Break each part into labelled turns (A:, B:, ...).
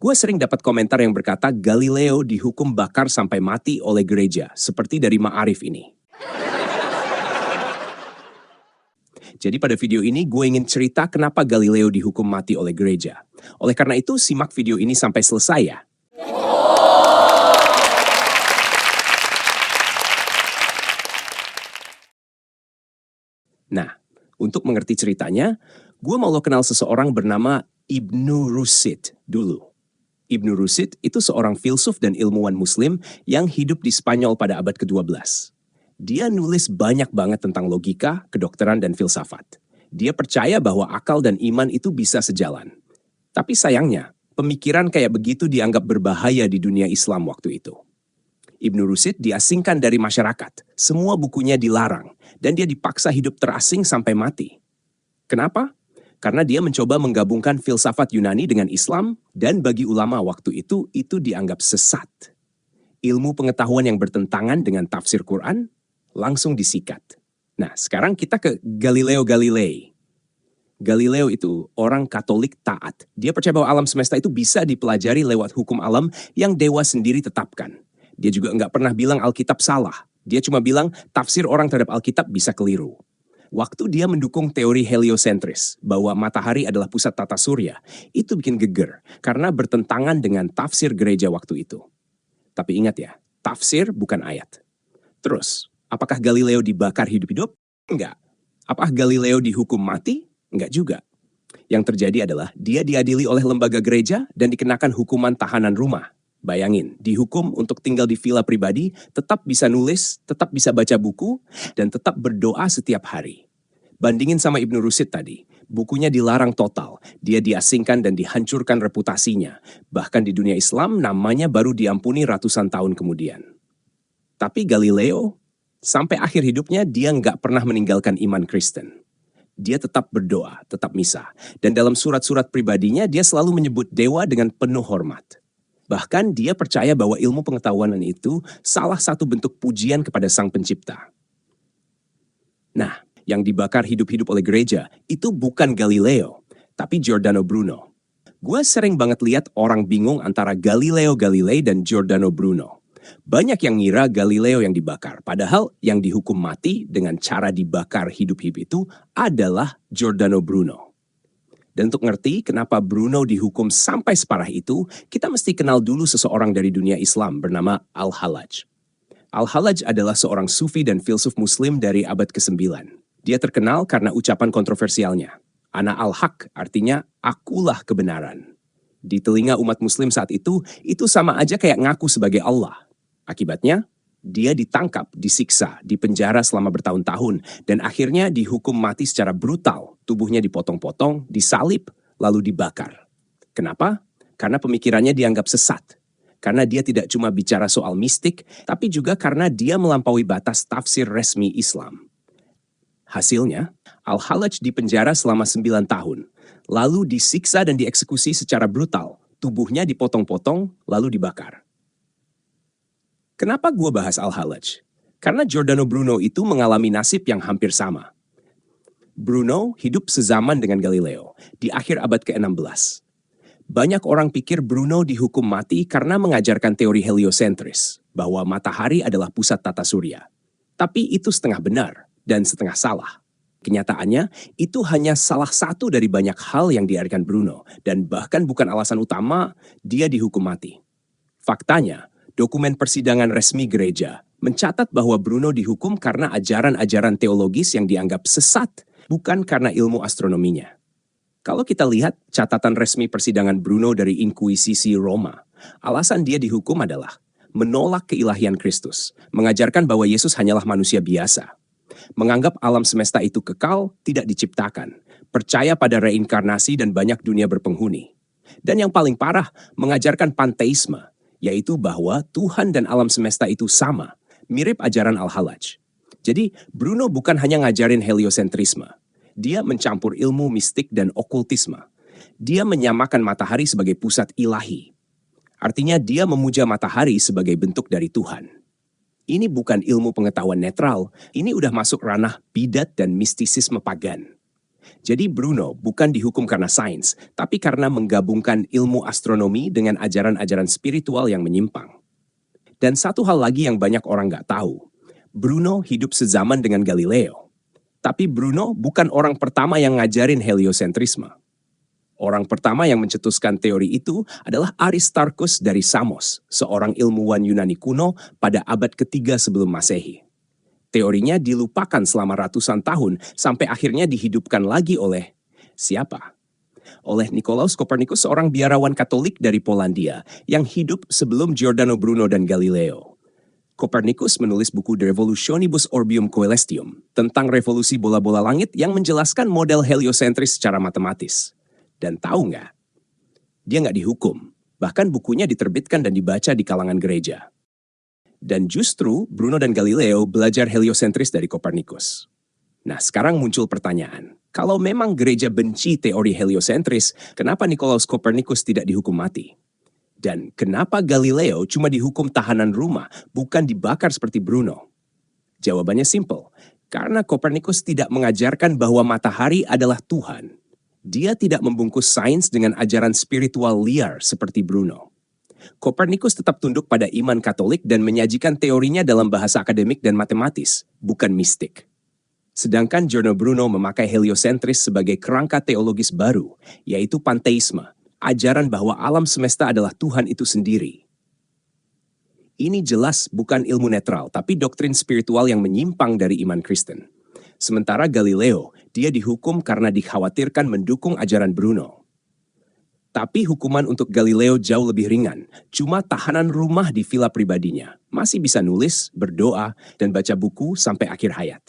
A: Gue sering dapat komentar yang berkata Galileo dihukum bakar sampai mati oleh gereja, seperti dari Ma'arif ini. Jadi pada video ini gue ingin cerita kenapa Galileo dihukum mati oleh gereja. Oleh karena itu, simak video ini sampai selesai ya. Nah, untuk mengerti ceritanya, gue mau lo kenal seseorang bernama Ibnu Rushd dulu. Ibnu Rushd itu seorang filsuf dan ilmuwan muslim yang hidup di Spanyol pada abad ke-12. Dia nulis banyak banget tentang logika, kedokteran, dan filsafat. Dia percaya bahwa akal dan iman itu bisa sejalan. Tapi sayangnya, pemikiran kayak begitu dianggap berbahaya di dunia Islam waktu itu. Ibnu Rushd diasingkan dari masyarakat, semua bukunya dilarang, dan dia dipaksa hidup terasing sampai mati. Kenapa? Karena dia mencoba menggabungkan filsafat Yunani dengan Islam, dan bagi ulama waktu itu dianggap sesat. Ilmu pengetahuan yang bertentangan dengan tafsir Quran langsung disikat. Nah, sekarang kita ke Galileo Galilei. Galileo itu orang Katolik taat. Dia percaya bahwa alam semesta itu bisa dipelajari lewat hukum alam yang dewa sendiri tetapkan. Dia juga nggak pernah bilang Alkitab salah. Dia cuma bilang tafsir orang terhadap Alkitab bisa keliru. Waktu dia mendukung teori heliosentris, bahwa matahari adalah pusat tata surya, itu bikin geger karena bertentangan dengan tafsir gereja waktu itu. Tapi ingat ya, tafsir bukan ayat. Terus, apakah Galileo dibakar hidup-hidup? Enggak. Apakah Galileo dihukum mati? Enggak juga. Yang terjadi adalah dia diadili oleh lembaga gereja dan dikenakan hukuman tahanan rumah. Bayangin, dihukum untuk tinggal di villa pribadi, tetap bisa nulis, tetap bisa baca buku, dan tetap berdoa setiap hari. Bandingin sama Ibnu Rushd tadi, bukunya dilarang total, dia diasingkan dan dihancurkan reputasinya. Bahkan di dunia Islam, namanya baru diampuni ratusan tahun kemudian. Tapi Galileo, sampai akhir hidupnya dia nggak pernah meninggalkan iman Kristen. Dia tetap berdoa, tetap misa. Dan dalam surat-surat pribadinya, dia selalu menyebut dewa dengan penuh hormat. Bahkan dia percaya bahwa ilmu pengetahuan itu salah satu bentuk pujian kepada Sang Pencipta. Nah, yang dibakar hidup-hidup oleh gereja itu bukan Galileo, tapi Giordano Bruno. Gue sering banget lihat orang bingung antara Galileo Galilei dan Giordano Bruno. Banyak yang ngira Galileo yang dibakar, padahal yang dihukum mati dengan cara dibakar hidup-hidup itu adalah Giordano Bruno. Dan untuk ngerti kenapa Bruno dihukum sampai separah itu, kita mesti kenal dulu seseorang dari dunia Islam bernama Al-Hallaj. Al-Hallaj adalah seorang sufi dan filsuf muslim dari abad ke-9. Dia terkenal karena ucapan kontroversialnya. Ana al-haq artinya akulah kebenaran. Di telinga umat muslim saat itu sama aja kayak ngaku sebagai Allah. Akibatnya, dia ditangkap, disiksa, dipenjara selama bertahun-tahun, dan akhirnya dihukum mati secara brutal. Tubuhnya dipotong-potong, disalib, lalu dibakar. Kenapa? Karena pemikirannya dianggap sesat. Karena dia tidak cuma bicara soal mistik, tapi juga karena dia melampaui batas tafsir resmi Islam. Hasilnya, Al-Hallaj dipenjara selama 9 tahun, lalu disiksa dan dieksekusi secara brutal. Tubuhnya dipotong-potong, lalu dibakar. Kenapa gue bahas Al-Hallaj? Karena Giordano Bruno itu mengalami nasib yang hampir sama. Bruno hidup sezaman dengan Galileo di akhir abad ke-16. Banyak orang pikir Bruno dihukum mati karena mengajarkan teori heliosentris, bahwa matahari adalah pusat tata surya. Tapi itu setengah benar dan setengah salah. Kenyataannya, itu hanya salah satu dari banyak hal yang diajarkan Bruno, dan bahkan bukan alasan utama dia dihukum mati. Faktanya, dokumen persidangan resmi gereja mencatat bahwa Bruno dihukum karena ajaran-ajaran teologis yang dianggap sesat, bukan karena ilmu astronominya. Kalau kita lihat catatan resmi persidangan Bruno dari Inkuisisi Roma, alasan dia dihukum adalah menolak keilahian Kristus, mengajarkan bahwa Yesus hanyalah manusia biasa, menganggap alam semesta itu kekal, tidak diciptakan, percaya pada reinkarnasi dan banyak dunia berpenghuni. Dan yang paling parah, mengajarkan panteisme, yaitu bahwa Tuhan dan alam semesta itu sama, mirip ajaran Al-Hallaj. Jadi, Bruno bukan hanya ngajarin heliosentrisme. Dia mencampur ilmu mistik dan okultisme. Dia menyamakan matahari sebagai pusat ilahi. Artinya dia memuja matahari sebagai bentuk dari Tuhan. Ini bukan ilmu pengetahuan netral, ini udah masuk ranah bidat dan mistisisme pagan. Jadi Bruno bukan dihukum karena sains, tapi karena menggabungkan ilmu astronomi dengan ajaran-ajaran spiritual yang menyimpang. Dan satu hal lagi yang banyak orang nggak tahu, Bruno hidup sezaman dengan Galileo. Tapi Bruno bukan orang pertama yang ngajarin heliosentrisme. Orang pertama yang mencetuskan teori itu adalah Aristarchus dari Samos, seorang ilmuwan Yunani kuno pada abad ketiga sebelum Masehi. Teorinya dilupakan selama ratusan tahun sampai akhirnya dihidupkan lagi oleh siapa? Oleh Nicolaus Copernicus, seorang biarawan Katolik dari Polandia yang hidup sebelum Giordano Bruno dan Galileo. Copernicus menulis buku De Revolutionibus Orbium Coelestium tentang revolusi bola-bola langit yang menjelaskan model heliosentris secara matematis. Dan tahu nggak? Dia nggak dihukum. Bahkan bukunya diterbitkan dan dibaca di kalangan gereja. Dan justru Bruno dan Galileo belajar heliosentris dari Copernicus. Nah, sekarang muncul pertanyaan. Kalau memang gereja benci teori heliosentris, kenapa Nicolaus Copernicus tidak dihukum mati? Dan kenapa Galileo cuma dihukum tahanan rumah, bukan dibakar seperti Bruno? Jawabannya simpel. Karena Copernicus tidak mengajarkan bahwa matahari adalah Tuhan. Dia tidak membungkus sains dengan ajaran spiritual liar seperti Bruno. Copernicus tetap tunduk pada iman Katolik dan menyajikan teorinya dalam bahasa akademik dan matematis, bukan mistik. Sedangkan Giordano Bruno memakai heliosentris sebagai kerangka teologis baru, yaitu panteisme, ajaran bahwa alam semesta adalah Tuhan itu sendiri. Ini jelas bukan ilmu netral, tapi doktrin spiritual yang menyimpang dari iman Kristen. Sementara Galileo, dia dihukum karena dikhawatirkan mendukung ajaran Bruno. Tapi hukuman untuk Galileo jauh lebih ringan, cuma tahanan rumah di villa pribadinya. Masih bisa nulis, berdoa, dan baca buku sampai akhir hayat.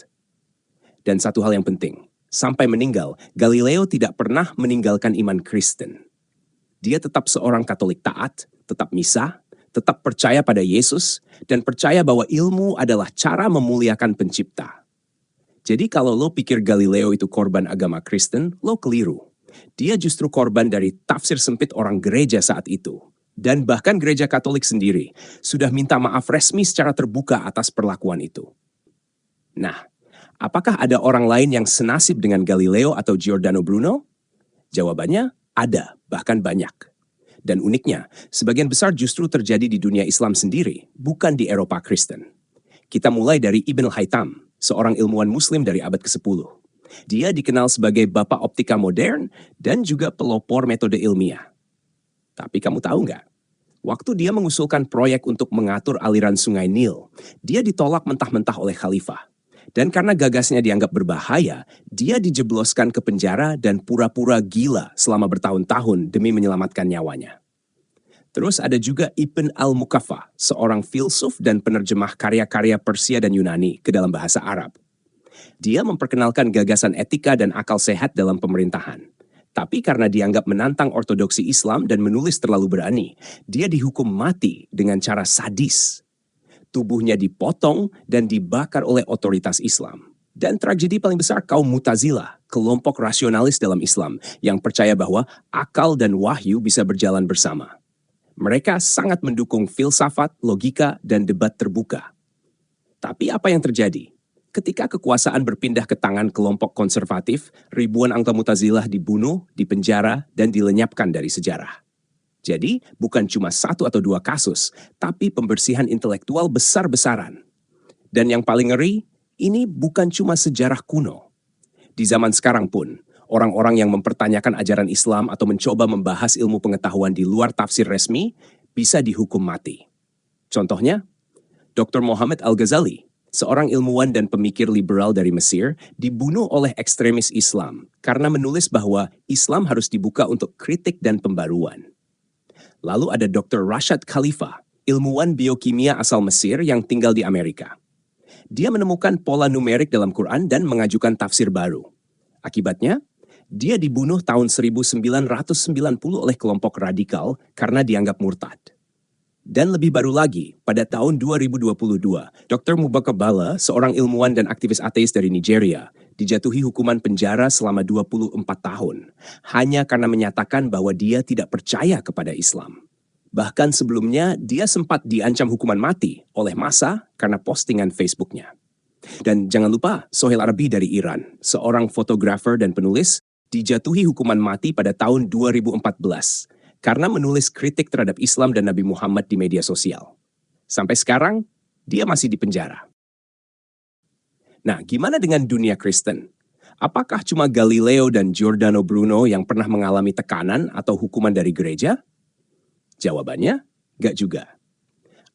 A: Dan satu hal yang penting, sampai meninggal, Galileo tidak pernah meninggalkan iman Kristen. Dia tetap seorang Katolik taat, tetap misa, tetap percaya pada Yesus, dan percaya bahwa ilmu adalah cara memuliakan pencipta. Jadi kalau lo pikir Galileo itu korban agama Kristen, lo keliru. Dia justru korban dari tafsir sempit orang gereja saat itu. Dan bahkan gereja Katolik sendiri sudah minta maaf resmi secara terbuka atas perlakuan itu. Nah, apakah ada orang lain yang senasib dengan Galileo atau Giordano Bruno? Jawabannya ada, bahkan banyak. Dan uniknya, sebagian besar justru terjadi di dunia Islam sendiri, bukan di Eropa Kristen. Kita mulai dari Ibn Haytham, seorang ilmuwan Muslim dari abad ke-10. Dia dikenal sebagai bapak optika modern dan juga pelopor metode ilmiah. Tapi kamu tahu nggak? Waktu dia mengusulkan proyek untuk mengatur aliran sungai Nil, dia ditolak mentah-mentah oleh khalifah. Dan karena gagasnya dianggap berbahaya, dia dijebloskan ke penjara dan pura-pura gila selama bertahun-tahun demi menyelamatkan nyawanya. Terus ada juga Ibn al-Muqaffa, seorang filsuf dan penerjemah karya-karya Persia dan Yunani ke dalam bahasa Arab. Dia memperkenalkan gagasan etika dan akal sehat dalam pemerintahan. Tapi karena dianggap menantang ortodoksi Islam dan menulis terlalu berani, dia dihukum mati dengan cara sadis. Tubuhnya dipotong dan dibakar oleh otoritas Islam. Dan tragedi paling besar kaum Mu'tazilah, kelompok rasionalis dalam Islam yang percaya bahwa akal dan wahyu bisa berjalan bersama. Mereka sangat mendukung filsafat, logika, dan debat terbuka. Tapi apa yang terjadi? Ketika kekuasaan berpindah ke tangan kelompok konservatif, ribuan anggota Mu'tazilah dibunuh, dipenjara, dan dilenyapkan dari sejarah. Jadi, bukan cuma satu atau dua kasus, tapi pembersihan intelektual besar-besaran. Dan yang paling ngeri, ini bukan cuma sejarah kuno. Di zaman sekarang pun, orang-orang yang mempertanyakan ajaran Islam atau mencoba membahas ilmu pengetahuan di luar tafsir resmi, bisa dihukum mati. Contohnya, Dr. Muhammad Al-Ghazali, seorang ilmuwan dan pemikir liberal dari Mesir, dibunuh oleh ekstremis Islam karena menulis bahwa Islam harus dibuka untuk kritik dan pembaruan. Lalu ada Dr. Rashad Khalifa, ilmuwan biokimia asal Mesir yang tinggal di Amerika. Dia menemukan pola numerik dalam Quran dan mengajukan tafsir baru. Akibatnya, dia dibunuh tahun 1990 oleh kelompok radikal karena dianggap murtad. Dan lebih baru lagi, pada tahun 2022, Dr. Mubaka Bala, seorang ilmuwan dan aktivis ateis dari Nigeria, dijatuhi hukuman penjara selama 24 tahun, hanya karena menyatakan bahwa dia tidak percaya kepada Islam. Bahkan sebelumnya, dia sempat diancam hukuman mati oleh massa karena postingan Facebooknya. Dan jangan lupa, Sohail Arbi dari Iran, seorang fotografer dan penulis, dijatuhi hukuman mati pada tahun 2014 karena menulis kritik terhadap Islam dan Nabi Muhammad di media sosial. Sampai sekarang, dia masih di penjara. Nah, gimana dengan dunia Kristen? Apakah cuma Galileo dan Giordano Bruno yang pernah mengalami tekanan atau hukuman dari gereja? Jawabannya, nggak juga.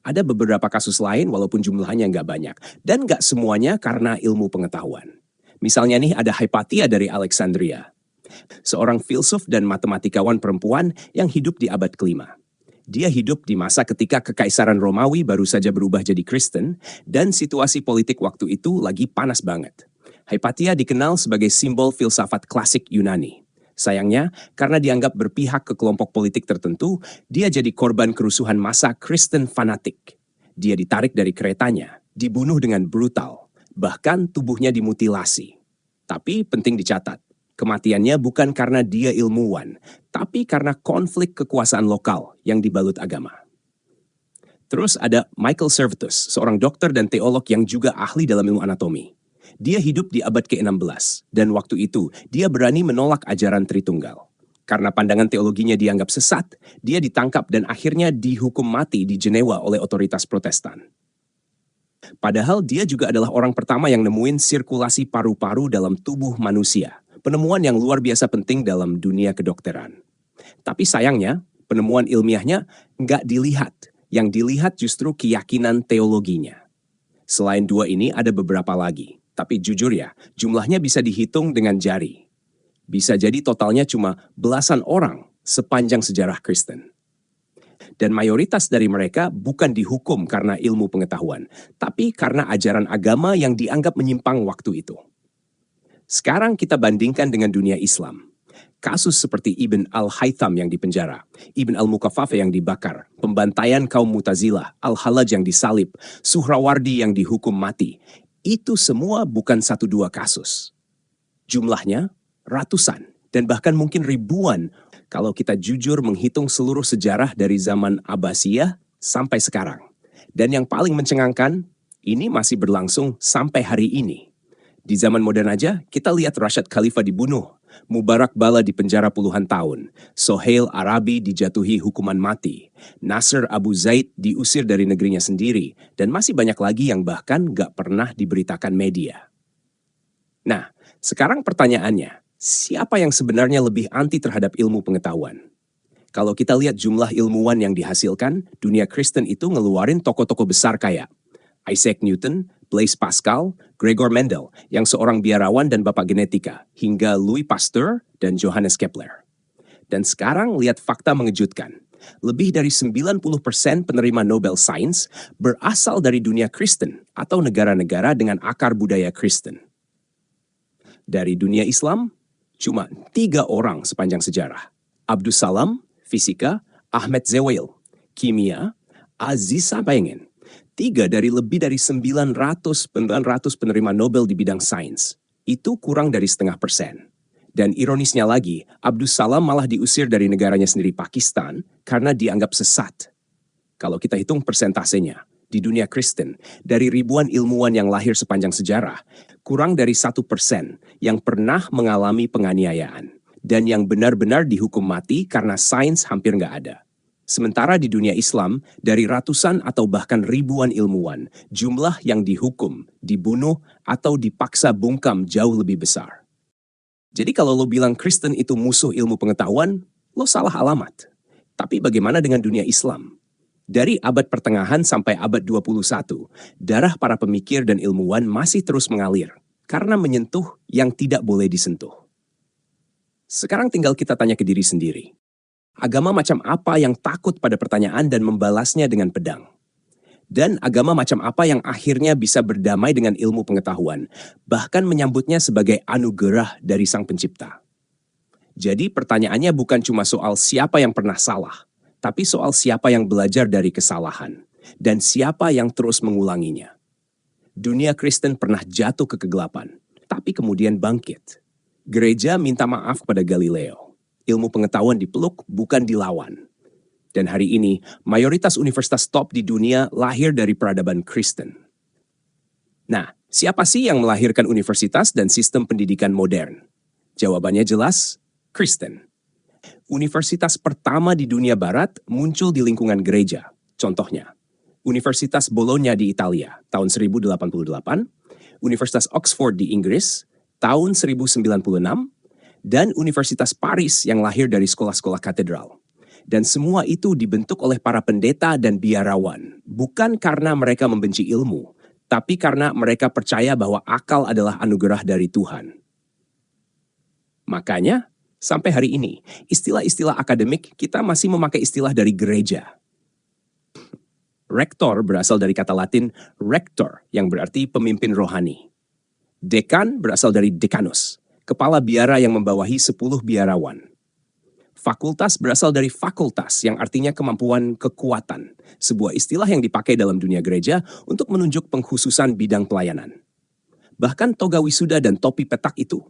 A: Ada beberapa kasus lain walaupun jumlahnya nggak banyak. Dan nggak semuanya karena ilmu pengetahuan. Misalnya nih ada Hypatia dari Alexandria. Seorang filsuf dan matematikawan perempuan yang hidup di abad kelima. Dia hidup di masa ketika Kekaisaran Romawi baru saja berubah jadi Kristen dan situasi politik waktu itu lagi panas banget. Hypatia dikenal sebagai simbol filsafat klasik Yunani. Sayangnya, karena dianggap berpihak ke kelompok politik tertentu, dia jadi korban kerusuhan massa Kristen fanatik. Dia ditarik dari keretanya, dibunuh dengan brutal, bahkan tubuhnya dimutilasi. Tapi penting dicatat, kematiannya bukan karena dia ilmuwan, tapi karena konflik kekuasaan lokal yang dibalut agama. Terus ada Michael Servetus, seorang dokter dan teolog yang juga ahli dalam ilmu anatomi. Dia hidup di abad ke-16, dan waktu itu dia berani menolak ajaran Tritunggal. Karena pandangan teologinya dianggap sesat, dia ditangkap dan akhirnya dihukum mati di Jenewa oleh otoritas Protestan. Padahal dia juga adalah orang pertama yang nemuin sirkulasi paru-paru dalam tubuh manusia. Penemuan yang luar biasa penting dalam dunia kedokteran. Tapi sayangnya, penemuan ilmiahnya nggak dilihat. Yang dilihat justru keyakinan teologinya. Selain dua ini ada beberapa lagi. Tapi jujur ya, jumlahnya bisa dihitung dengan jari. Bisa jadi totalnya cuma belasan orang sepanjang sejarah Kristen. Dan mayoritas dari mereka bukan dihukum karena ilmu pengetahuan, tapi karena ajaran agama yang dianggap menyimpang waktu itu. Sekarang kita bandingkan dengan dunia Islam. Kasus seperti Ibn al-Haytham yang dipenjara, Ibn al-Muqafafah yang dibakar, pembantaian kaum Mu'tazilah, Al-Hallaj yang disalib, Suhrawardi yang dihukum mati. Itu semua bukan 1-2 kasus. Jumlahnya ratusan dan bahkan mungkin ribuan kalau kita jujur menghitung seluruh sejarah dari zaman Abbasiyah sampai sekarang. Dan yang paling mencengangkan, ini masih berlangsung sampai hari ini. Di zaman modern aja, kita lihat Rashad Khalifa dibunuh, Mubarak Bala dipenjara puluhan tahun, Sohail Arabi dijatuhi hukuman mati, Nasr Abu Zaid diusir dari negerinya sendiri, dan masih banyak lagi yang bahkan gak pernah diberitakan media. Nah, sekarang pertanyaannya, siapa yang sebenarnya lebih anti terhadap ilmu pengetahuan? Kalau kita lihat jumlah ilmuwan yang dihasilkan, dunia Kristen itu ngeluarin tokoh-tokoh besar kayak Isaac Newton, Blaise Pascal, Gregor Mendel yang seorang biarawan dan bapak genetika, hingga Louis Pasteur dan Johannes Kepler. Dan sekarang lihat fakta mengejutkan. Lebih dari 90% penerima Nobel Science berasal dari dunia Kristen atau negara-negara dengan akar budaya Kristen. Dari dunia Islam, cuma 3 orang sepanjang sejarah. Abdus Salam, fisika, Ahmed Zewail, kimia, Aziz Sampengen. 3 dari lebih dari 900 penerima Nobel di bidang sains. Itu kurang dari 0,5%. Dan ironisnya lagi, Abdus Salam malah diusir dari negaranya sendiri Pakistan karena dianggap sesat. Kalau kita hitung persentasenya, di dunia Kristen, dari ribuan ilmuwan yang lahir sepanjang sejarah, kurang dari 1% yang pernah mengalami penganiayaan. Dan yang benar-benar dihukum mati karena sains hampir nggak ada. Sementara di dunia Islam, dari ratusan atau bahkan ribuan ilmuwan, jumlah yang dihukum, dibunuh, atau dipaksa bungkam jauh lebih besar. Jadi kalau lo bilang Kristen itu musuh ilmu pengetahuan, lo salah alamat. Tapi bagaimana dengan dunia Islam? Dari abad pertengahan sampai abad 21, darah para pemikir dan ilmuwan masih terus mengalir, karena menyentuh yang tidak boleh disentuh. Sekarang tinggal kita tanya ke diri sendiri. Agama macam apa yang takut pada pertanyaan dan membalasnya dengan pedang? Dan agama macam apa yang akhirnya bisa berdamai dengan ilmu pengetahuan, bahkan menyambutnya sebagai anugerah dari Sang Pencipta? Jadi pertanyaannya bukan cuma soal siapa yang pernah salah, tapi soal siapa yang belajar dari kesalahan, dan siapa yang terus mengulanginya. Dunia Kristen pernah jatuh ke kegelapan, tapi kemudian bangkit. Gereja minta maaf kepada Galileo. Ilmu pengetahuan dipeluk, bukan dilawan. Dan hari ini, mayoritas universitas top di dunia lahir dari peradaban Kristen. Nah, siapa sih yang melahirkan universitas dan sistem pendidikan modern? Jawabannya jelas, Kristen. Universitas pertama di dunia barat muncul di lingkungan gereja. Contohnya, Universitas Bologna di Italia tahun 1088, Universitas Oxford di Inggris tahun 1096, dan Universitas Paris yang lahir dari sekolah-sekolah katedral. Dan semua itu dibentuk oleh para pendeta dan biarawan, bukan karena mereka membenci ilmu, tapi karena mereka percaya bahwa akal adalah anugerah dari Tuhan. Makanya, sampai hari ini, istilah-istilah akademik kita masih memakai istilah dari gereja. Rektor berasal dari kata Latin rector, yang berarti pemimpin rohani. Dekan berasal dari decanus, kepala biara yang membawahi 10 biarawan. Fakultas berasal dari fakultas, yang artinya kemampuan kekuatan, sebuah istilah yang dipakai dalam dunia gereja untuk menunjuk pengkhususan bidang pelayanan. Bahkan toga wisuda dan topi petak itu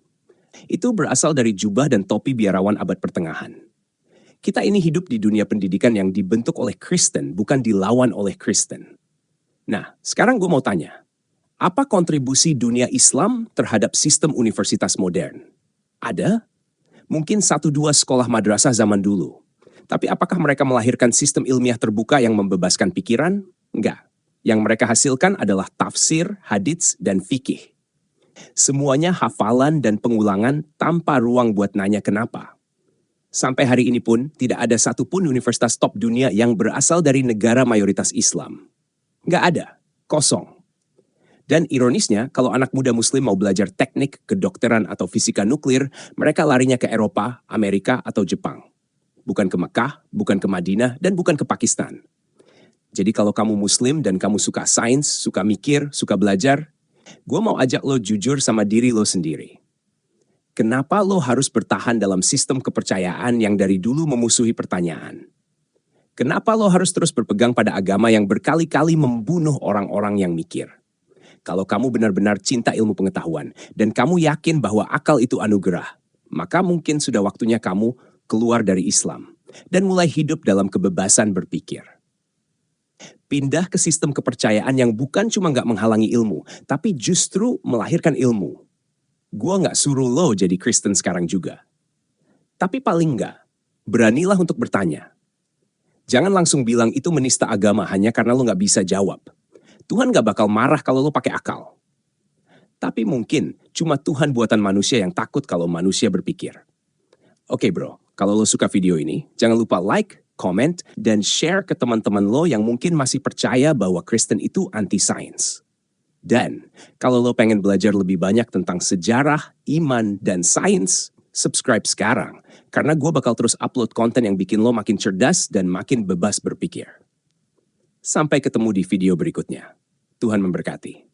A: berasal dari jubah dan topi biarawan abad pertengahan. Kita ini hidup di dunia pendidikan yang dibentuk oleh Kristen, bukan dilawan oleh Kristen. Nah, sekarang gue mau tanya, apa kontribusi dunia Islam terhadap sistem universitas modern? Ada? Mungkin 1-2 sekolah madrasah zaman dulu. Tapi apakah mereka melahirkan sistem ilmiah terbuka yang membebaskan pikiran? Enggak. Yang mereka hasilkan adalah tafsir, hadits, dan fikih. Semuanya hafalan dan pengulangan tanpa ruang buat nanya kenapa. Sampai hari ini pun tidak ada satupun universitas top dunia yang berasal dari negara mayoritas Islam. Nggak ada, kosong. Dan ironisnya, kalau anak muda muslim mau belajar teknik, kedokteran, atau fisika nuklir, mereka larinya ke Eropa, Amerika, atau Jepang. Bukan ke Mekah, bukan ke Madinah, dan bukan ke Pakistan. Jadi kalau kamu muslim dan kamu suka sains, suka mikir, suka belajar, gue mau ajak lo jujur sama diri lo sendiri. Kenapa lo harus bertahan dalam sistem kepercayaan yang dari dulu memusuhi pertanyaan? Kenapa lo harus terus berpegang pada agama yang berkali-kali membunuh orang-orang yang mikir? Kalau kamu benar-benar cinta ilmu pengetahuan dan kamu yakin bahwa akal itu anugerah, maka mungkin sudah waktunya kamu keluar dari Islam dan mulai hidup dalam kebebasan berpikir. Pindah ke sistem kepercayaan yang bukan cuma nggak menghalangi ilmu, tapi justru melahirkan ilmu. Gua nggak suruh lo jadi Kristen sekarang juga. Tapi paling nggak, beranilah untuk bertanya. Jangan langsung bilang itu menista agama hanya karena lo nggak bisa jawab. Tuhan nggak bakal marah kalau lo pakai akal. Tapi mungkin cuma Tuhan buatan manusia yang takut kalau manusia berpikir. Oke bro, kalau lo suka video ini, jangan lupa like, comment, dan share ke teman-teman lo yang mungkin masih percaya bahwa Kristen itu anti-sains. Dan kalau lo pengen belajar lebih banyak tentang sejarah, iman, dan sains, subscribe sekarang. Karena gue bakal terus upload konten yang bikin lo makin cerdas dan makin bebas berpikir. Sampai ketemu di video berikutnya. Tuhan memberkati.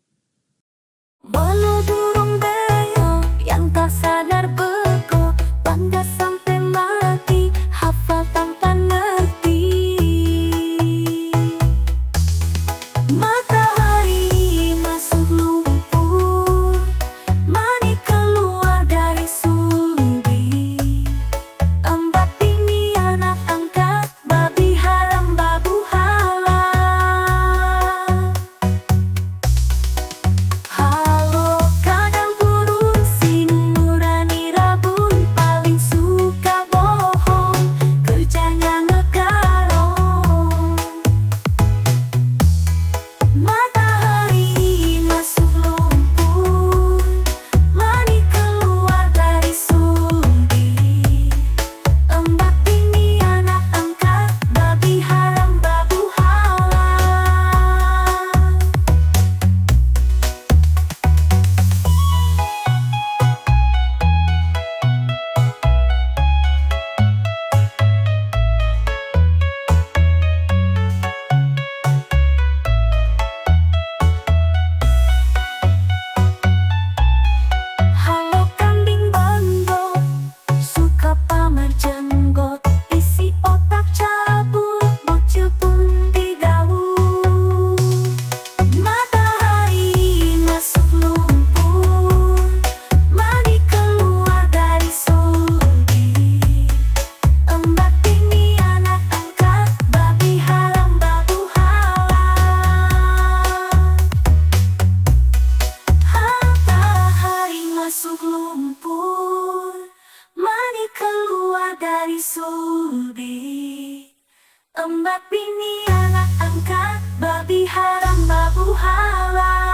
B: Walau burung beo yang tak sadar bego, bangga sampai mati, hafal tanpa ngerti. Matahari masuk lumpur, mani keluar dari sumbi. Embak tinggi anak angkat, babi haram babu halal. Halo bini anak angkat, babi haram babu halal.